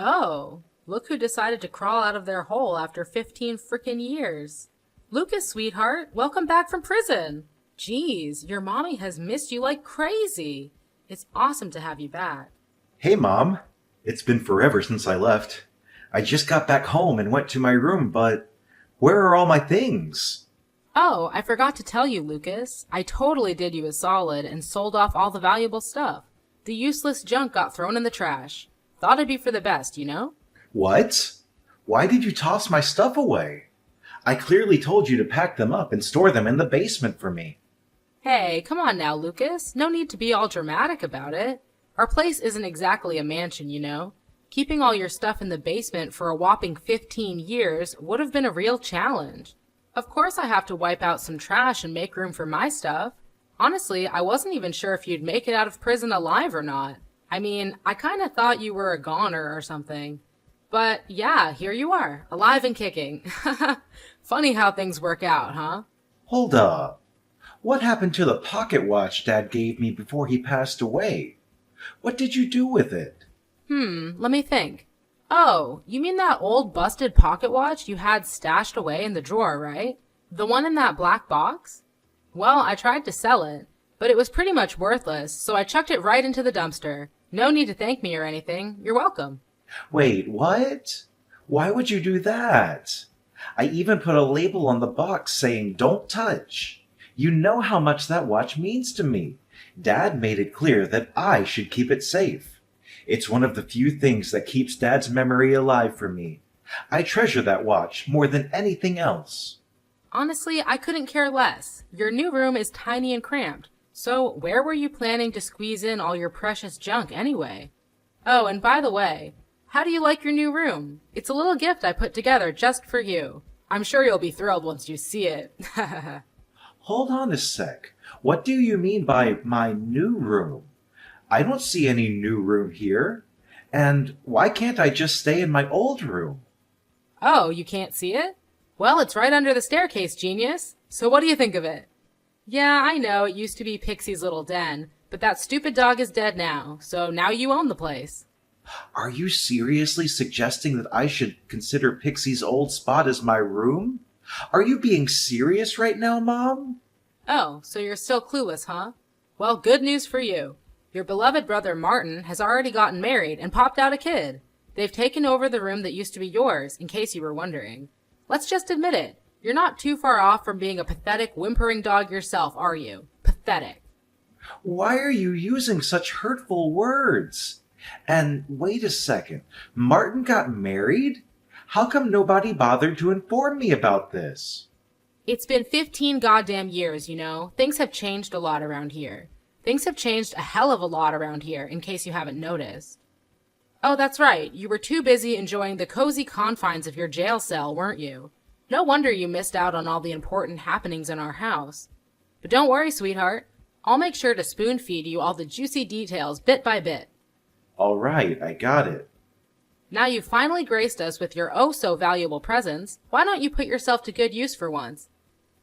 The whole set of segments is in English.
Oh, look who decided to crawl out of their hole after 15 frickin' years. Lucas, sweetheart, welcome back from prison. Geez, your mommy has missed you like crazy. It's awesome to have you back. Hey, Mom. It's been forever since I left. I just got back home and went to my room, but where are all my things? Oh, I forgot to tell you, Lucas. I totally did you a solid and sold off all the valuable stuff. The useless junk got thrown in the trash. Thought it'd be for the best, you know? What? Why did you toss my stuff away? I clearly told you to pack them up and store them in the basement for me. Hey, come on now, Lucas. No need to be all dramatic about it. Our place isn't exactly a mansion, you know? Keeping all your stuff in the basement for a whopping 15 years would have been a real challenge. Of course I have to wipe out some trash and make room for my stuff. Honestly, I wasn't even sure if you'd make it out of prison alive or not. I mean, I kinda thought you were a goner or something. But yeah, here you are, alive and kicking. Funny how things work out, huh? Hold up. What happened to the pocket watch Dad gave me before he passed away? What did you do with it? Let me think. Oh, you mean that old busted pocket watch you had stashed away in the drawer, right? The one in that black box? Well, I tried to sell it, but it was pretty much worthless, so I chucked it right into the dumpster. No need to thank me or anything. You're welcome. Wait, what? Why would you do that? I even put a label on the box saying, "Don't touch." You know how much that watch means to me. Dad made it clear that I should keep it safe. It's one of the few things that keeps Dad's memory alive for me. I treasure that watch more than anything else. Honestly, I couldn't care less. Your new room is tiny and cramped. So where were you planning to squeeze in all your precious junk anyway? Oh, and by the way, how do you like your new room? It's a little gift I put together just for you. I'm sure you'll be thrilled once you see it. Hold on a sec. What do you mean by my new room? I don't see any new room here. And why can't I just stay in my old room? Oh, you can't see it? Well, it's right under the staircase, genius. So what do you think of it? Yeah, I know, it used to be Pixie's little den, but that stupid dog is dead now, so now you own the place. Are you seriously suggesting that I should consider Pixie's old spot as my room? Are you being serious right now, Mom? Oh, so you're still clueless, huh? Well, good news for you. Your beloved brother Martin has already gotten married and popped out a kid. They've taken over the room that used to be yours, in case you were wondering. Let's just admit it. You're not too far off from being a pathetic, whimpering dog yourself, are you? Pathetic. Why are you using such hurtful words? And wait a second, Martin got married? How come nobody bothered to inform me about this? It's been 15 goddamn years, you know. Things have changed a lot around here. Things have changed a hell of a lot around here, in case you haven't noticed. Oh, that's right. You were too busy enjoying the cozy confines of your jail cell, weren't you? No wonder you missed out on all the important happenings in our house. But don't worry, sweetheart. I'll make sure to spoon-feed you all the juicy details bit by bit. All right, I got it. Now you've finally graced us with your oh-so-valuable presence, why don't you put yourself to good use for once?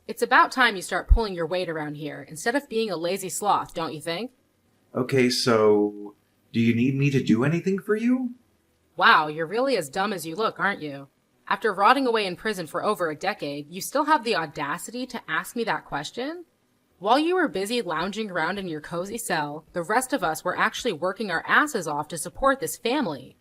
It's about time you start pulling your weight around here, instead of being a lazy sloth, don't you think? Okay, so do you need me to do anything for you? Wow, you're really as dumb as you look, aren't you? After rotting away in prison for over a decade, you still have the audacity to ask me that question? While you were busy lounging around in your cozy cell, the rest of us were actually working our asses off to support this family.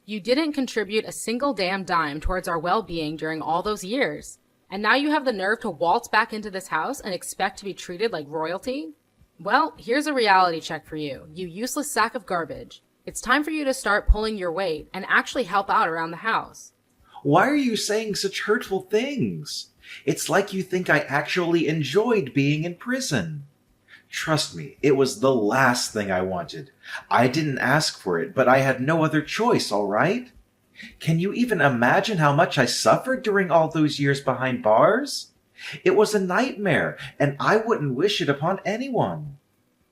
You didn't contribute a single damn dime towards our well-being during all those years. And now you have the nerve to waltz back into this house and expect to be treated like royalty? Well, here's a reality check for you, you useless sack of garbage. It's time for you to start pulling your weight and actually help out around the house. Why are you saying such hurtful things? It's like you think I actually enjoyed being in prison. Trust me, it was the last thing I wanted. I didn't ask for it, but I had no other choice, all right? Can you even imagine how much I suffered during all those years behind bars? It was a nightmare, and I wouldn't wish it upon anyone.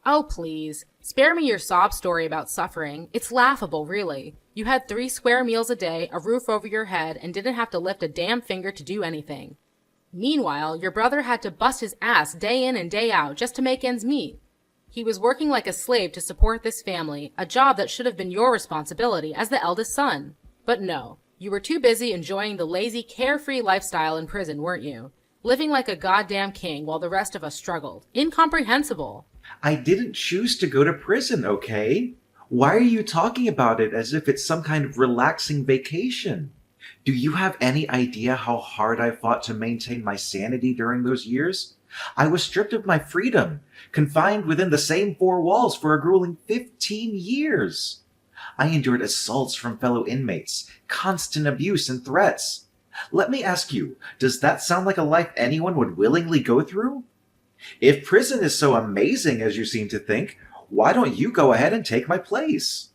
Oh, please. Spare me your sob story about suffering. It's laughable, really. You had 3 square meals a day, a roof over your head, and didn't have to lift a damn finger to do anything. Meanwhile, your brother had to bust his ass day in and day out just to make ends meet. He was working like a slave to support this family, a job that should have been your responsibility as the eldest son. But no, you were too busy enjoying the lazy, carefree lifestyle in prison, weren't you? Living like a goddamn king while the rest of us struggled. Incomprehensible. I didn't choose to go to prison, okay? Why are you talking about it as if it's some kind of relaxing vacation? Do you have any idea how hard I fought to maintain my sanity during those years? I was stripped of my freedom, confined within the same four walls for a grueling 15 years. I endured assaults from fellow inmates, constant abuse and threats. Let me ask you, does that sound like a life anyone would willingly go through? If prison is so amazing as you seem to think, why don't you go ahead and take my place?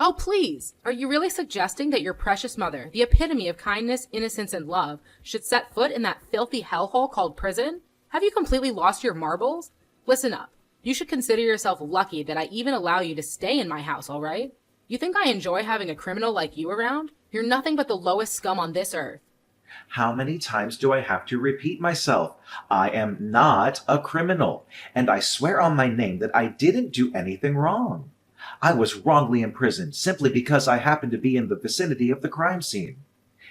Oh, please! Are you really suggesting that your precious mother, the epitome of kindness, innocence, and love, should set foot in that filthy hellhole called prison? Have you completely lost your marbles? Listen up. You should consider yourself lucky that I even allow you to stay in my house, all right? You think I enjoy having a criminal like you around? You're nothing but the lowest scum on this earth. How many times do I have to repeat myself? I am not a criminal, and I swear on my name that I didn't do anything wrong. I was wrongly imprisoned simply because I happened to be in the vicinity of the crime scene.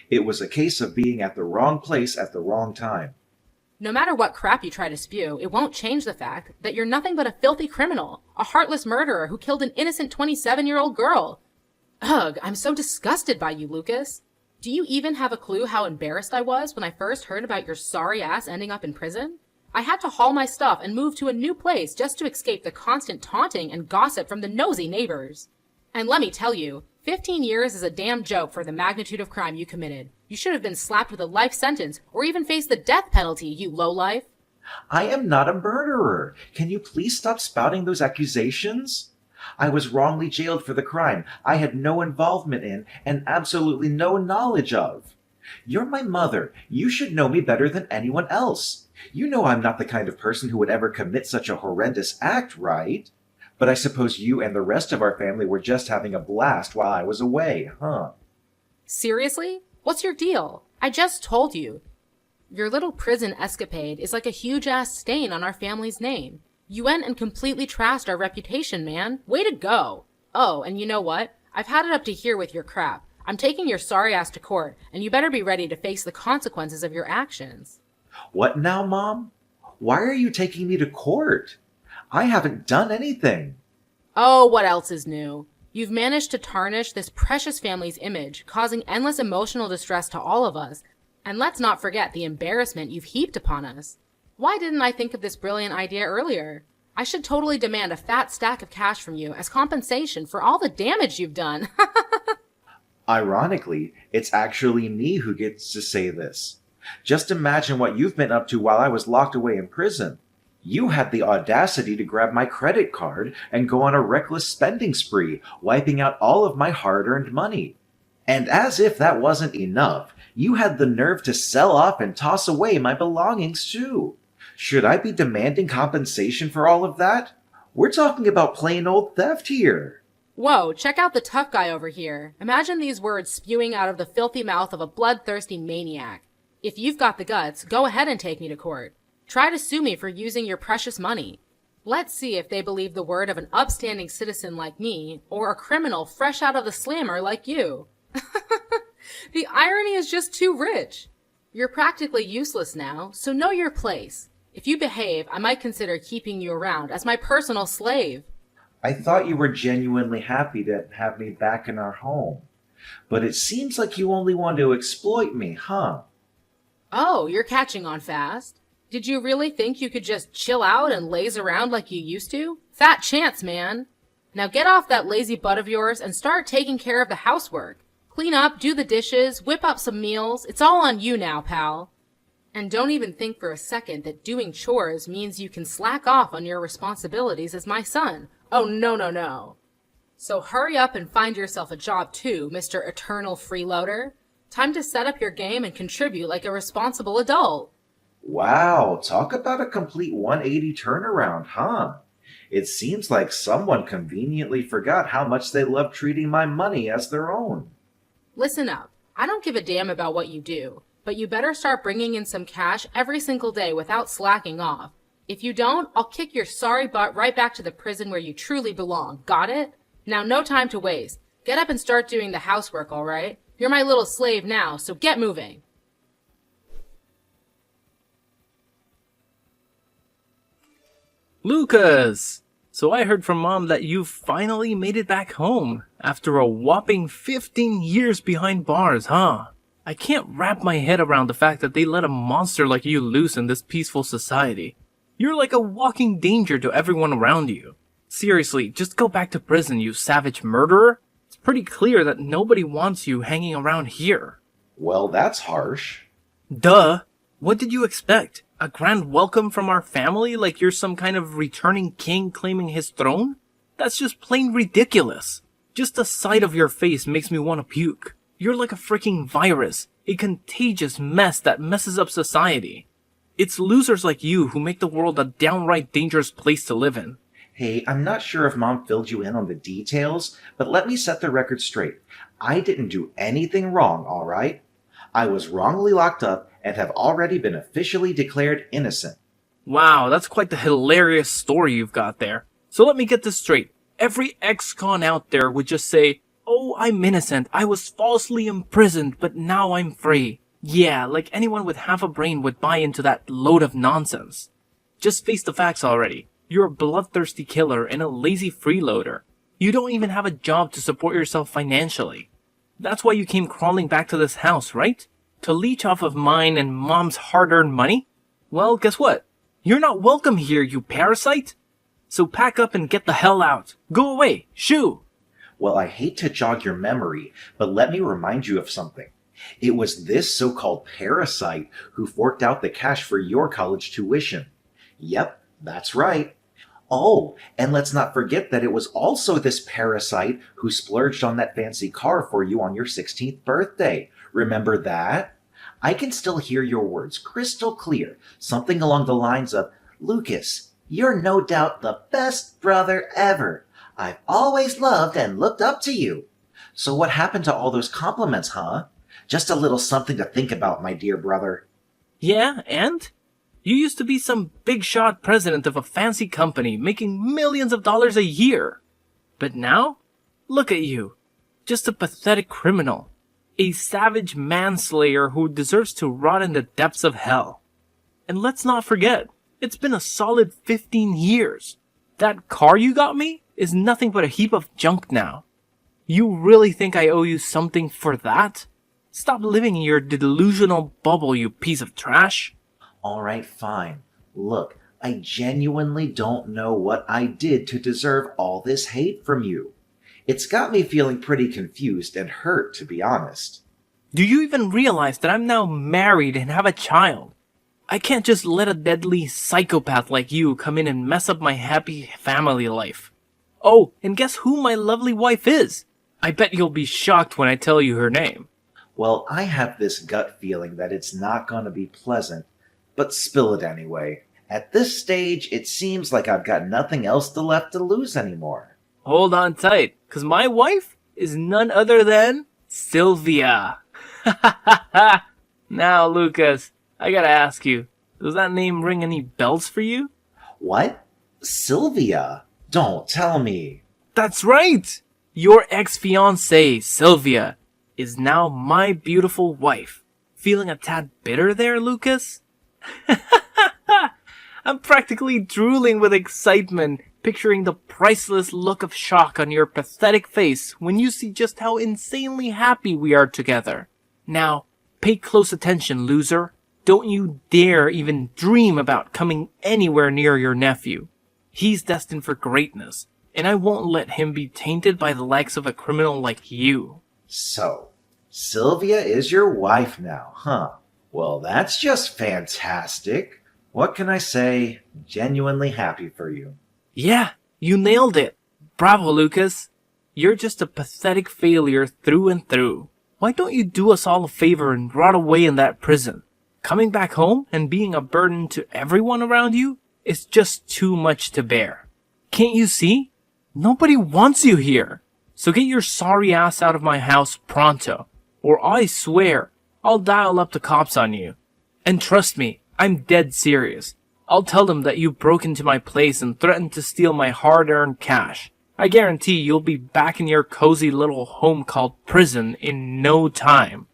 It was a case of being at the wrong place at the wrong time. No matter what crap you try to spew, it won't change the fact that you're nothing but a filthy criminal, a heartless murderer who killed an innocent 27-year-old girl. Ugh, I'm so disgusted by you, Lucas. Do you even have a clue how embarrassed I was when I first heard about your sorry ass ending up in prison? I had to haul my stuff and move to a new place just to escape the constant taunting and gossip from the nosy neighbors. And let me tell you, 15 years is a damn joke for the magnitude of crime you committed. You should have been slapped with a life sentence or even faced the death penalty, you lowlife. I am not a murderer. Can you please stop spouting those accusations? I was wrongly jailed for the crime I had no involvement in and absolutely no knowledge of. You're my mother. You should know me better than anyone else. You know I'm not the kind of person who would ever commit such a horrendous act, right? But I suppose you and the rest of our family were just having a blast while I was away, huh? Seriously? What's your deal? I just told you. Your little prison escapade is like a huge-ass stain on our family's name. You went and completely trashed our reputation, man. Way to go. Oh, and you know what? I've had it up to here with your crap. I'm taking your sorry ass to court, and you better be ready to face the consequences of your actions. What now, Mom? Why are you taking me to court? I haven't done anything. Oh, what else is new? You've managed to tarnish this precious family's image, causing endless emotional distress to all of us. And let's not forget the embarrassment you've heaped upon us. Why didn't I think of this brilliant idea earlier? I should totally demand a fat stack of cash from you as compensation for all the damage you've done. Ironically, it's actually me who gets to say this. Just imagine what you've been up to while I was locked away in prison. You had the audacity to grab my credit card and go on a reckless spending spree, wiping out all of my hard-earned money. And as if that wasn't enough, you had the nerve to sell off and toss away my belongings too. Should I be demanding compensation for all of that? We're talking about plain old theft here. Whoa, check out the tough guy over here. Imagine these words spewing out of the filthy mouth of a bloodthirsty maniac. If you've got the guts, go ahead and take me to court. Try to sue me for using your precious money. Let's see if they believe the word of an upstanding citizen like me, or a criminal fresh out of the slammer like you. The irony is just too rich. You're practically useless now, so know your place. If you behave, I might consider keeping you around as my personal slave. I thought you were genuinely happy to have me back in our home. But it seems like you only want to exploit me, huh? Oh, you're catching on fast. Did you really think you could just chill out and laze around like you used to? Fat chance, man. Now get off that lazy butt of yours and start taking care of the housework. Clean up, do the dishes, whip up some meals. It's all on you now, pal. And don't even think for a second that doing chores means you can slack off on your responsibilities as my son. Oh, no, no, no. So hurry up and find yourself a job too, Mr. Eternal Freeloader. Time to set up your game and contribute like a responsible adult. Wow, talk about a complete 180 turnaround, huh? It seems like someone conveniently forgot how much they love treating my money as their own. Listen up. I don't give a damn about what you do, but you better start bringing in some cash every single day without slacking off. If you don't, I'll kick your sorry butt right back to the prison where you truly belong. Got it? Now no time to waste. Get up and start doing the housework, all right? You're my little slave now, so get moving. Lucas! So I heard from Mom that you finally made it back home after a whopping 15 years behind bars, huh? I can't wrap my head around the fact that they let a monster like you loose in this peaceful society. You're like a walking danger to everyone around you. Seriously, just go back to prison, you savage murderer. It's pretty clear that nobody wants you hanging around here. Well, that's harsh. Duh! What did you expect? A grand welcome from our family like you're some kind of returning king claiming his throne? That's just plain ridiculous. Just the sight of your face makes me want to puke. You're like a freaking virus, a contagious mess that messes up society. It's losers like you who make the world a downright dangerous place to live in. Hey, I'm not sure if Mom filled you in on the details, but let me set the record straight. I didn't do anything wrong, all right? I was wrongly locked up and have already been officially declared innocent. Wow, that's quite the hilarious story you've got there. So let me get this straight. Every ex-con out there would just say, "Oh, I'm innocent. I was falsely imprisoned, but now I'm free." Yeah, like anyone with half a brain would buy into that load of nonsense. Just face the facts already. You're a bloodthirsty killer and a lazy freeloader. You don't even have a job to support yourself financially. That's why you came crawling back to this house, right? To leech off of mine and Mom's hard-earned money? Well, guess what? You're not welcome here, you parasite! So pack up and get the hell out. Go away! Shoo! Well, I hate to jog your memory, but let me remind you of something. It was this so-called parasite who forked out the cash for your college tuition. Yep, that's right. Oh, and let's not forget that it was also this parasite who splurged on that fancy car for you on your 16th birthday. Remember that? I can still hear your words crystal clear. Something along the lines of, "Lucas, you're no doubt the best brother ever. I've always loved and looked up to you." So what happened to all those compliments, huh? Just a little something to think about, my dear brother. Yeah, and? You used to be some big shot president of a fancy company making millions of dollars a year. But now? Look at you. Just a pathetic criminal. A savage manslayer who deserves to rot in the depths of hell. And let's not forget, it's been a solid 15 years. That car you got me is nothing but a heap of junk now. You really think I owe you something for that? Stop living in your delusional bubble, you piece of trash. All right, fine. Look, I genuinely don't know what I did to deserve all this hate from you. It's got me feeling pretty confused and hurt, to be honest. Do you even realize that I'm now married and have a child? I can't just let a deadly psychopath like you come in and mess up my happy family life. Oh, and guess who my lovely wife is? I bet you'll be shocked when I tell you her name. Well, I have this gut feeling that it's not going to be pleasant, but spill it anyway. At this stage, it seems like I've got nothing else left to lose anymore. Hold on tight, cause my wife is none other than Sylvia. Now, Lucas, I gotta ask you, does that name ring any bells for you? What? Sylvia? Don't tell me. That's right! Your ex-fiancée, Sylvia, is now my beautiful wife. Feeling a tad bitter there, Lucas? I'm practically drooling with excitement, picturing the priceless look of shock on your pathetic face when you see just how insanely happy we are together. Now, pay close attention, loser. Don't you dare even dream about coming anywhere near your nephew. He's destined for greatness, and I won't let him be tainted by the likes of a criminal like you. So, Sylvia is your wife now, huh? Well, that's just fantastic. What can I say? Genuinely happy for you. Yeah, you nailed it. Bravo, Lucas. You're just a pathetic failure through and through. Why don't you do us all a favor and rot away in that prison? Coming back home and being a burden to everyone around you is just too much to bear. Can't you see? Nobody wants you here. So get your sorry ass out of my house pronto, or I swear I'll dial up the cops on you. And trust me, I'm dead serious. I'll tell them that you broke into my place and threatened to steal my hard-earned cash. I guarantee you'll be back in your cozy little home called prison in no time.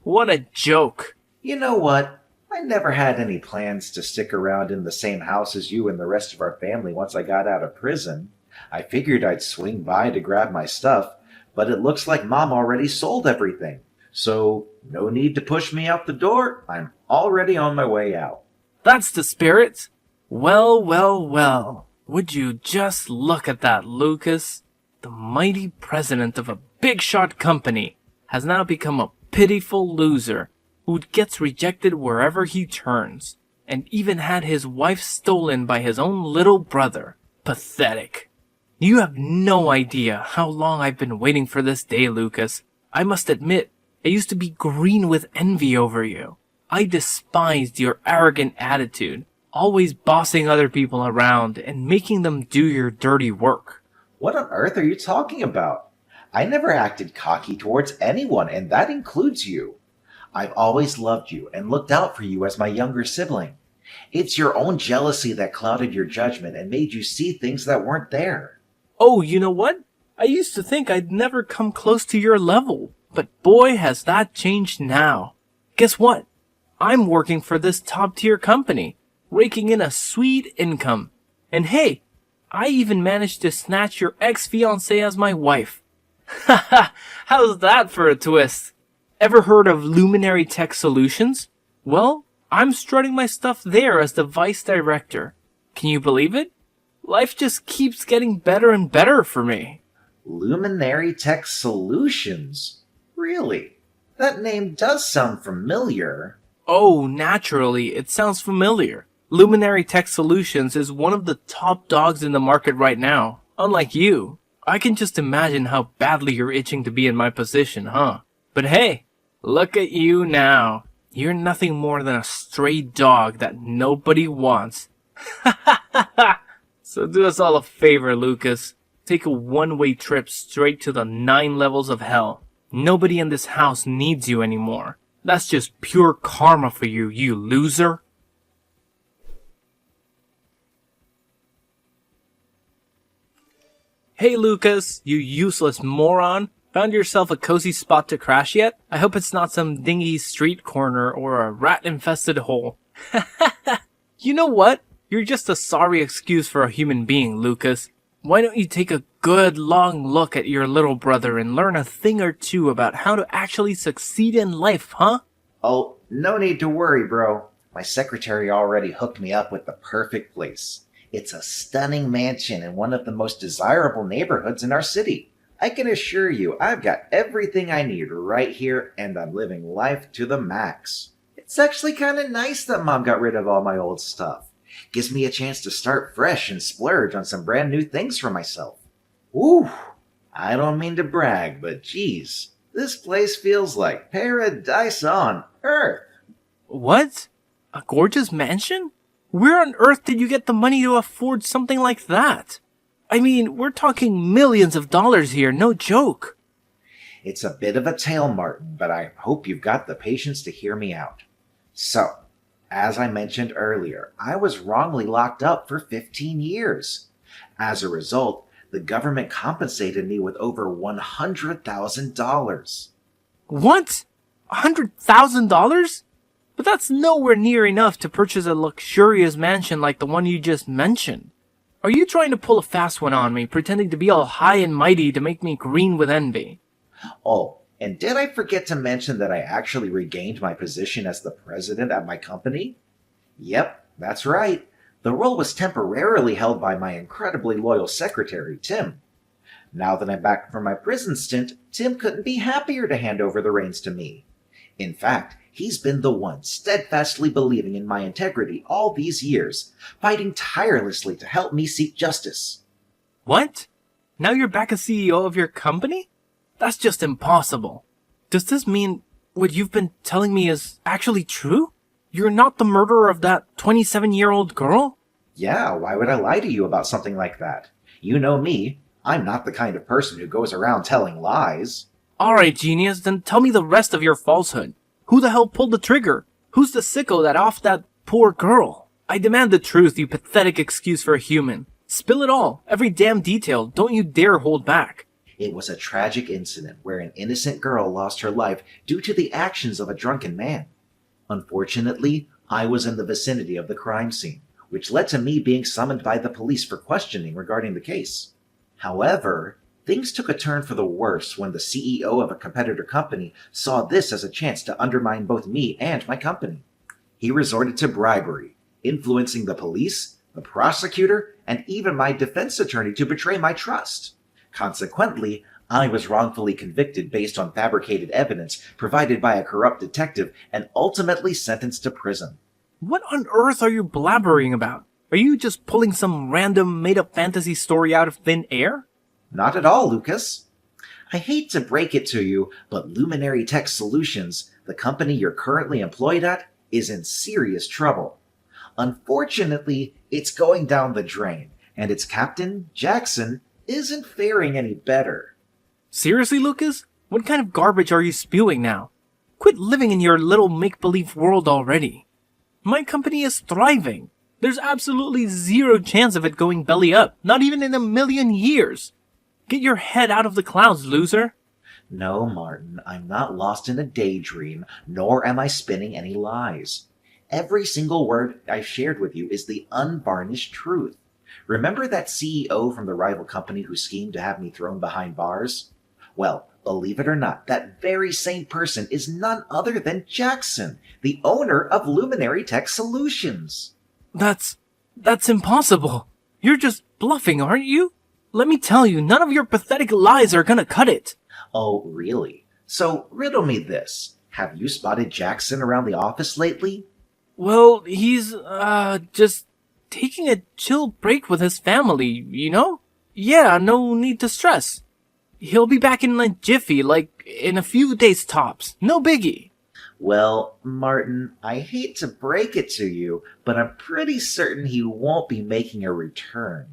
What a joke. You know what? I never had any plans to stick around in the same house as you and the rest of our family once I got out of prison. I figured I'd swing by to grab my stuff, but it looks like Mom already sold everything. So, no need to push me out the door. I'm already on my way out. That's the spirit. Well, well, well. Would you just look at that, Lucas? The mighty president of a big shot company has now become a pitiful loser who gets rejected wherever he turns, and even had his wife stolen by his own little brother. Pathetic. You have no idea how long I've been waiting for this day, Lucas. I must admit, I used to be green with envy over you. I despised your arrogant attitude, always bossing other people around and making them do your dirty work. What on earth are you talking about? I never acted cocky towards anyone, and that includes you. I've always loved you and looked out for you as my younger sibling. It's your own jealousy that clouded your judgment and made you see things that weren't there. Oh, you know what? I used to think I'd never come close to your level, but boy has that changed now. Guess what? I'm working for this top-tier company, raking in a sweet income. And hey, I even managed to snatch your ex-fiancée as my wife. Haha, how's that for a twist? Ever heard of Luminary Tech Solutions? Well, I'm strutting my stuff there as the vice director. Can you believe it? Life just keeps getting better and better for me. Luminary Tech Solutions? Really? That name does sound familiar. Oh, naturally, it sounds familiar. Luminary Tech Solutions is one of the top dogs in the market right now. Unlike you, I can just imagine how badly you're itching to be in my position, huh? But hey, look at you now. You're nothing more than a stray dog that nobody wants. So do us all a favor, Lucas. Take a one-way trip straight to the 9 levels of hell. Nobody in this house needs you anymore. That's just pure karma for you, you loser. Hey Lucas, you useless moron. Found yourself a cozy spot to crash yet? I hope it's not some dingy street corner or a rat-infested hole. You know what? You're just a sorry excuse for a human being, Lucas. Why don't you take a good long look at your little brother and learn a thing or two about how to actually succeed in life, huh? Oh, no need to worry, bro. My secretary already hooked me up with the perfect place. It's a stunning mansion in one of the most desirable neighborhoods in our city. I can assure you I've got everything I need right here, and I'm living life to the max. It's actually kind of nice that Mom got rid of all my old stuff. Gives me a chance to start fresh and splurge on some brand new things for myself. Ooh, I don't mean to brag, but geez, this place feels like paradise on earth. What? A gorgeous mansion? Where on earth did you get the money to afford something like that? I mean, we're talking millions of dollars here, no joke. It's a bit of a tale, Martin, but I hope you've got the patience to hear me out. So, as I mentioned earlier, I was wrongly locked up for 15 years. As a result, the government compensated me with over $100,000. What? $100,000? But that's nowhere near enough to purchase a luxurious mansion like the one you just mentioned. Are you trying to pull a fast one on me, pretending to be all high and mighty to make me green with envy? Oh, and did I forget to mention that I actually regained my position as the president at my company? Yep, that's right. The role was temporarily held by my incredibly loyal secretary, Tim. Now that I'm back from my prison stint, Tim couldn't be happier to hand over the reins to me. In fact, he's been the one steadfastly believing in my integrity all these years, fighting tirelessly to help me seek justice. What? Now you're back as CEO of your company? That's just impossible. Does this mean what you've been telling me is actually true? You're not the murderer of that 27-year-old girl? Yeah, why would I lie to you about something like that? You know me. I'm not the kind of person who goes around telling lies. Alright, genius, then tell me the rest of your falsehood. Who the hell pulled the trigger? Who's the sicko that offed that poor girl? I demand the truth, you pathetic excuse for a human. Spill it all. Every damn detail. Don't you dare hold back. It was a tragic incident where an innocent girl lost her life due to the actions of a drunken man. Unfortunately, I was in the vicinity of the crime scene, which led to me being summoned by the police for questioning regarding the case. However, things took a turn for the worse when the CEO of a competitor company saw this as a chance to undermine both me and my company. He resorted to bribery, influencing the police, the prosecutor, and even my defense attorney to betray my trust. Consequently, I was wrongfully convicted based on fabricated evidence provided by a corrupt detective and ultimately sentenced to prison. What on earth are you blabbering about? Are you just pulling some random made-up fantasy story out of thin air? Not at all, Lucas. I hate to break it to you, but Luminary Tech Solutions, the company you're currently employed at, is in serious trouble. Unfortunately, it's going down the drain, and its captain, Jackson, isn't faring any better. Seriously, Lucas? What kind of garbage are you spewing now? Quit living in your little make-believe world already. My company is thriving. There's absolutely zero chance of it going belly up, not even in a million years. Get your head out of the clouds, loser. No, Martin, I'm not lost in a daydream, nor am I spinning any lies. Every single word I've shared with you is the unvarnished truth. Remember that CEO from the rival company who schemed to have me thrown behind bars? Well, believe it or not, that very same person is none other than Jackson, the owner of Luminary Tech Solutions. That's impossible. You're just bluffing, aren't you? Let me tell you, none of your pathetic lies are gonna cut it. Oh, really? So, riddle me this. Have you spotted Jackson around the office lately? Well, he's, just taking a chill break with his family, you know? Yeah, no need to stress. He'll be back in a jiffy, like in a few days tops. No biggie. Well, Martin, I hate to break it to you, but I'm pretty certain he won't be making a return.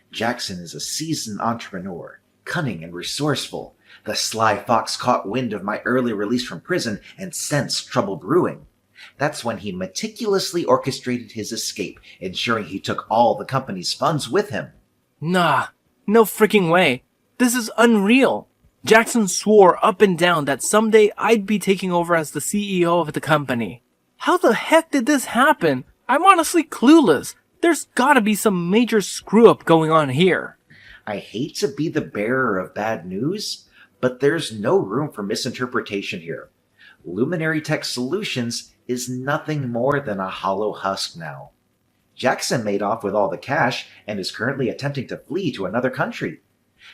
Jackson is a seasoned entrepreneur, cunning and resourceful. The sly fox caught wind of my early release from prison and sensed trouble brewing. That's when he meticulously orchestrated his escape, ensuring he took all the company's funds with him. Nah, no freaking way. This is unreal. Jackson swore up and down that someday I'd be taking over as the CEO of the company. How the heck did this happen? I'm honestly clueless. There's gotta be some major screw-up going on here. I hate to be the bearer of bad news, but there's no room for misinterpretation here. Luminary Tech Solutions is nothing more than a hollow husk now. Jackson made off with all the cash and is currently attempting to flee to another country.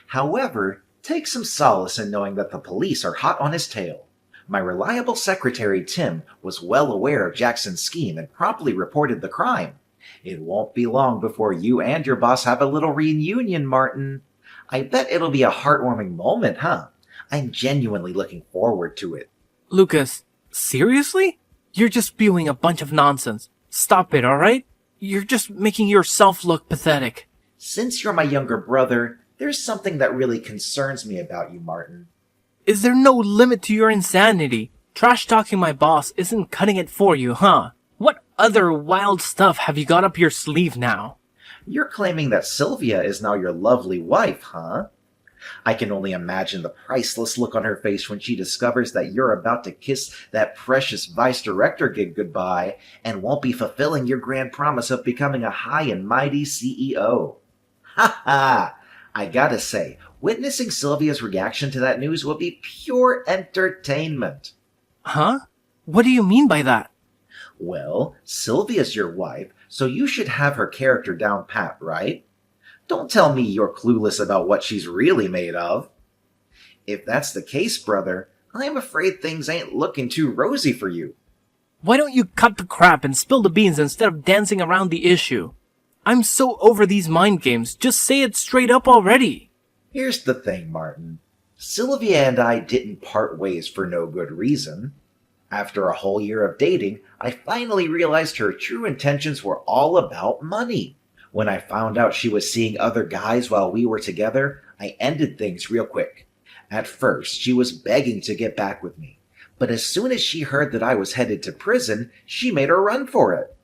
However, take some solace in knowing that the police are hot on his tail. My reliable secretary, Tim, was well aware of Jackson's scheme and promptly reported the crime. It won't be long before you and your boss have a little reunion, Martin. I bet it'll be a heartwarming moment, huh? I'm genuinely looking forward to it. Lucas, seriously? You're just spewing a bunch of nonsense. Stop it, alright? You're just making yourself look pathetic. Since you're my younger brother, there's something that really concerns me about you, Martin. Is there no limit to your insanity? Trash-talking my boss isn't cutting it for you, huh? What other wild stuff have you got up your sleeve now? You're claiming that Sylvia is now your lovely wife, huh? I can only imagine the priceless look on her face when she discovers that you're about to kiss that precious vice director gig goodbye and won't be fulfilling your grand promise of becoming a high and mighty CEO. Ha ha! I gotta say, witnessing Sylvia's reaction to that news will be pure entertainment. Huh? What do you mean by that? Well, Sylvia's your wife, so you should have her character down pat, right? Don't tell me you're clueless about what she's really made of. If that's the case, brother, I'm afraid things ain't looking too rosy for you. Why don't you cut the crap and spill the beans instead of dancing around the issue? I'm so over these mind games, just say it straight up already. Here's the thing, Martin. Sylvia and I didn't part ways for no good reason. After a whole year of dating, I finally realized her true intentions were all about money. When I found out she was seeing other guys while we were together, I ended things real quick. At first, she was begging to get back with me, but as soon as she heard that I was headed to prison, she made a run for it.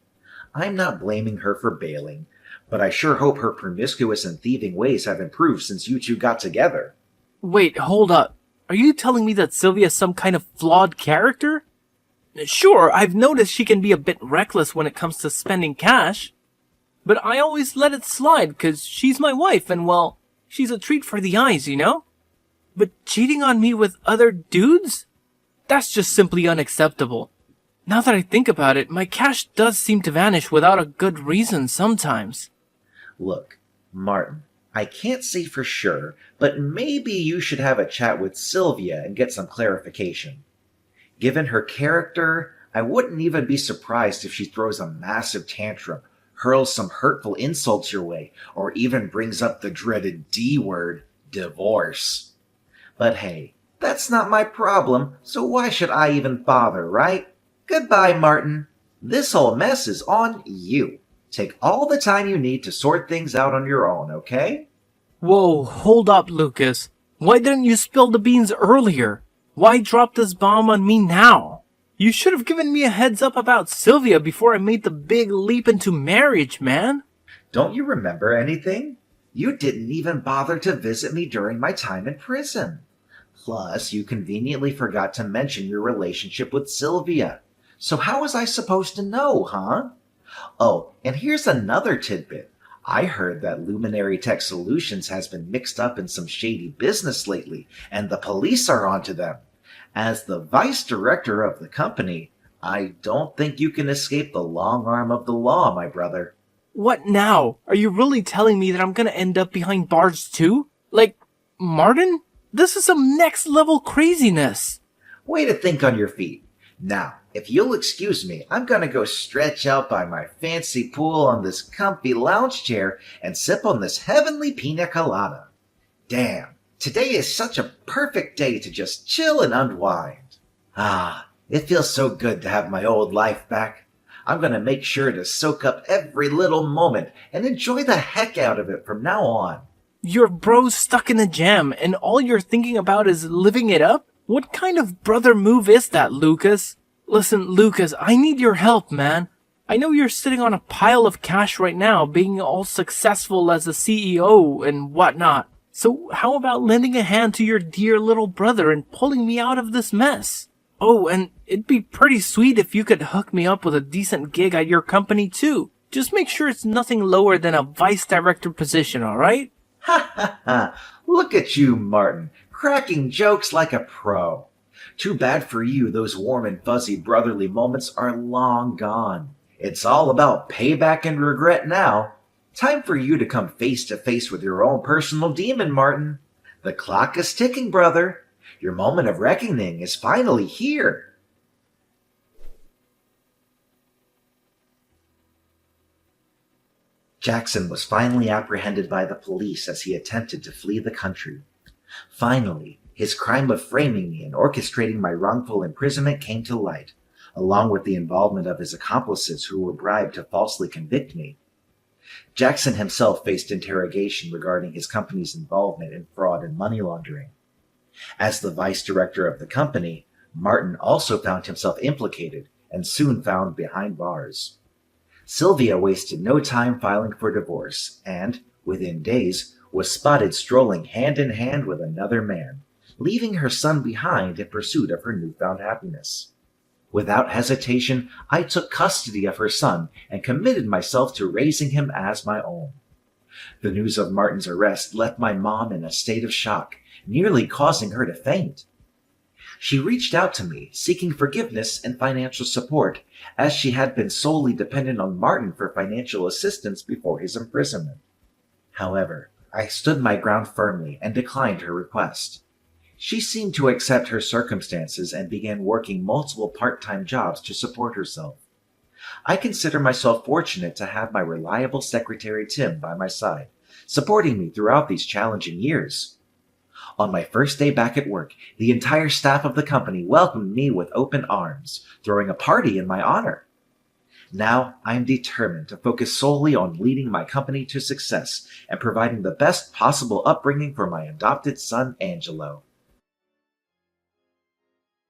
I'm not blaming her for bailing, but I sure hope her promiscuous and thieving ways have improved since you two got together. Wait, hold up. Are you telling me that Sylvia's some kind of flawed character? Sure, I've noticed she can be a bit reckless when it comes to spending cash. But I always let it slide because she's my wife and, well, she's a treat for the eyes, you know? But cheating on me with other dudes? That's just simply unacceptable. Now that I think about it, my cash does seem to vanish without a good reason sometimes. Look, Martin, I can't say for sure, but maybe you should have a chat with Sylvia and get some clarification. Given her character, I wouldn't even be surprised if she throws a massive tantrum, hurls some hurtful insults your way, or even brings up the dreaded D word, divorce. But hey, that's not my problem, so why should I even bother, right? Goodbye, Martin. This whole mess is on you. Take all the time you need to sort things out on your own, okay? Whoa, hold up, Lucas. Why didn't you spill the beans earlier? Why drop this bomb on me now? You should have given me a heads up about Sylvia before I made the big leap into marriage, man. Don't you remember anything? You didn't even bother to visit me during my time in prison. Plus, you conveniently forgot to mention your relationship with Sylvia. So how was I supposed to know, huh? Oh, and here's another tidbit. I heard that Luminary Tech Solutions has been mixed up in some shady business lately, and the police are onto them. As the vice director of the company, I don't think you can escape the long arm of the law, my brother. What now? Are you really telling me that I'm gonna end up behind bars too? Like, Martin? This is some next level craziness. Way to think on your feet. Now, if you'll excuse me, I'm gonna go stretch out by my fancy pool on this comfy lounge chair and sip on this heavenly pina colada. Damn, today is such a perfect day to just chill and unwind. Ah, it feels so good to have my old life back. I'm gonna make sure to soak up every little moment and enjoy the heck out of it from now on. Your bro's stuck in a jam and all you're thinking about is living it up? What kind of brother move is that, Lucas? Listen, Lucas, I need your help, man. I know you're sitting on a pile of cash right now, being all successful as a CEO and whatnot. So how about lending a hand to your dear little brother and pulling me out of this mess? Oh, and it'd be pretty sweet if you could hook me up with a decent gig at your company too. Just make sure it's nothing lower than a vice director position, alright? Ha ha ha! Look at you, Martin, cracking jokes like a pro. Too bad for you, those warm and fuzzy brotherly moments are long gone. It's all about payback and regret now. Time for you to come face to face with your own personal demon, Martin. The clock is ticking, brother. Your moment of reckoning is finally here. Jackson was finally apprehended by the police as he attempted to flee the country. Finally, his crime of framing me and orchestrating my wrongful imprisonment came to light, along with the involvement of his accomplices who were bribed to falsely convict me. Jackson himself faced interrogation regarding his company's involvement in fraud and money laundering. As the vice director of the company, Martin also found himself implicated and soon found behind bars. Sylvia wasted no time filing for divorce and, within days, was spotted strolling hand in hand with another man, leaving her son behind in pursuit of her newfound happiness. Without hesitation, I took custody of her son and committed myself to raising him as my own. The news of Martin's arrest left my mom in a state of shock, nearly causing her to faint. She reached out to me, seeking forgiveness and financial support, as she had been solely dependent on Martin for financial assistance before his imprisonment. However, I stood my ground firmly and declined her request. She seemed to accept her circumstances and began working multiple part-time jobs to support herself. I consider myself fortunate to have my reliable secretary Tim by my side, supporting me throughout these challenging years. On my first day back at work, the entire staff of the company welcomed me with open arms, throwing a party in my honor. Now, I am determined to focus solely on leading my company to success and providing the best possible upbringing for my adopted son, Angelo.